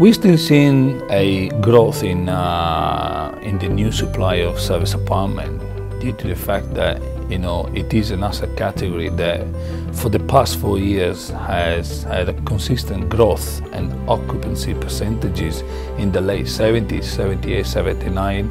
We're still seeing a growth in the new supply of service apartment due to the fact that it is an asset category that for the past 4 years has had a consistent growth and occupancy percentages in the late 70s, 78, 79,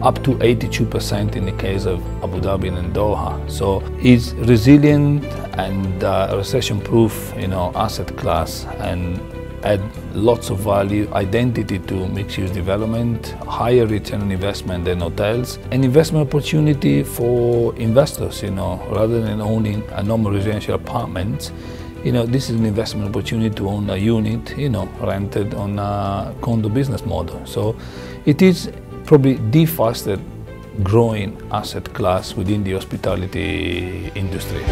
up to 82% in the case of Abu Dhabi and Doha. So it's resilient and recession-proof asset class, and add lots of value, identity to mixed-use development, higher return on investment than hotels, an investment opportunity for investors, rather than owning a normal residential apartment. This is an investment opportunity to own a unit, rented on a condo business model. So it is probably the fastest growing asset class within the hospitality industry.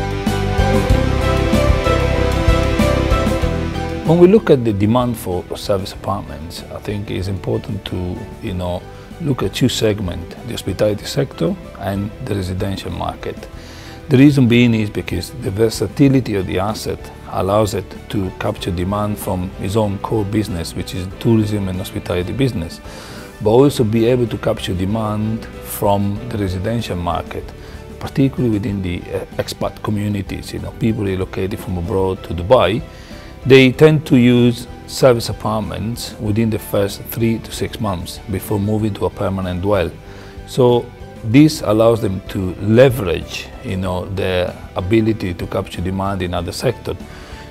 When we look at the demand for service apartments, I think it's important to, look at two segments, the hospitality sector and the residential market. The reason being is because the versatility of the asset allows it to capture demand from its own core business, which is tourism and hospitality business, but also be able to capture demand from the residential market, particularly within the expat communities, people relocated from abroad to Dubai. They tend to use service apartments within the first 3 to 6 months before moving to a permanent dwell. So this allows them to leverage, their ability to capture demand in other sectors.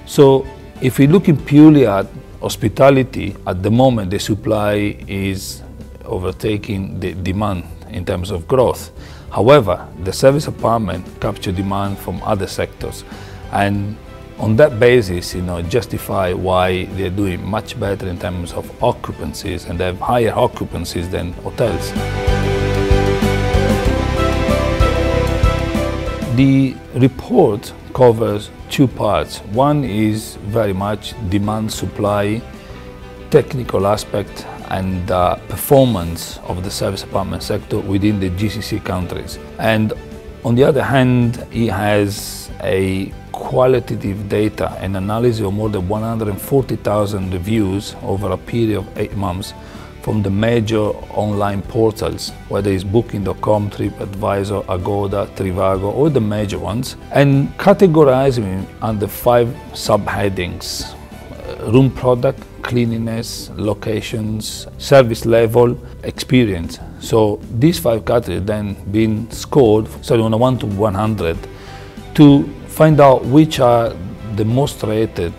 So if we're looking purely at hospitality, at the moment the supply is overtaking the demand in terms of growth. However, the service apartment capture demand from other sectors, and on that basis, justify why they're doing much better in terms of occupancies, and they have higher occupancies than hotels. The report covers two parts. One is very much demand, supply, technical aspect, and performance of the service apartment sector within the GCC countries. And on the other hand, it has a qualitative data and analysis of more than 140,000 reviews over a period of 8 months from the major online portals, whether it's Booking.com, TripAdvisor, Agoda, Trivago, or the major ones, and categorizing under 5 subheadings: room product, cleanliness, locations, service level, experience. So these 5 categories then being scored, on a 1 to 100, to find out which are the most rated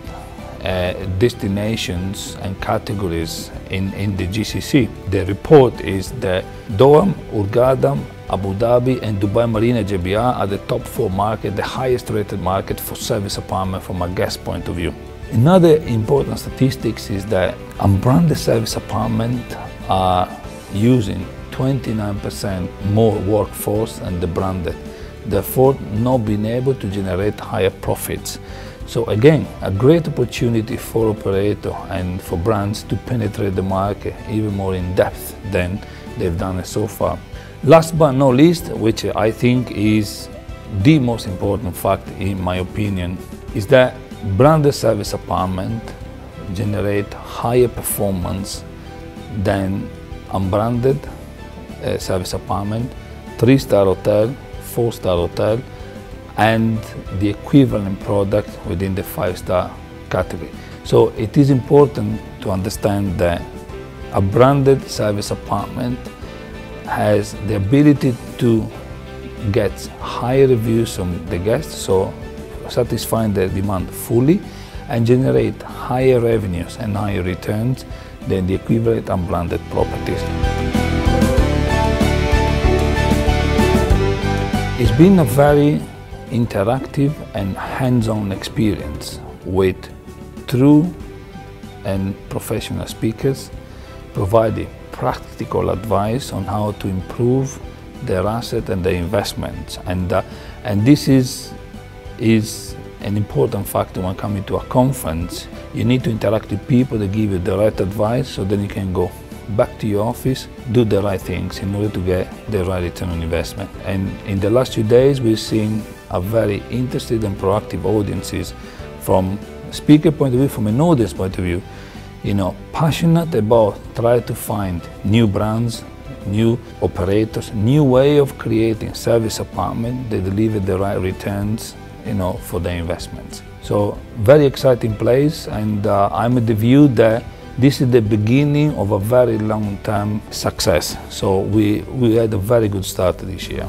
destinations and categories in the GCC. The report is that Doha, Hurghada, Abu Dhabi and Dubai Marina JBR are the top 4 markets, the highest rated market for service apartment from a guest point of view. Another important statistics is that unbranded service apartment are using 29% more workforce than the branded, therefore not being able to generate higher profits. So again, a great opportunity for operator and for brands to penetrate the market even more in depth than they've done it so far. Last but not least, which I think is the most important fact in my opinion, is that branded service apartment generate higher performance than unbranded service apartment, 3-star hotel, 4-star hotel, and the equivalent product within the 5-star category. So it is important to understand that a branded service apartment has the ability to get higher reviews from the guests, so satisfying their demand fully, and generate higher revenues and higher returns than the equivalent unbranded properties. It's been a very interactive and hands-on experience with true and professional speakers providing practical advice on how to improve their asset and their investments. And this is an important factor when coming to a conference. You need to interact with people that give you the right advice, so then you can go back to your office, do the right things in order to get the right return on investment. And in the last 2 days, we've seen a very interested and proactive audiences from a speaker point of view, from an audience point of view, passionate about trying to find new brands, new operators, new way of creating service apartment that deliver the right returns, for their investments. So very exciting place, and I'm of the view that this is the beginning of a very long-term success. So we had a very good start this year.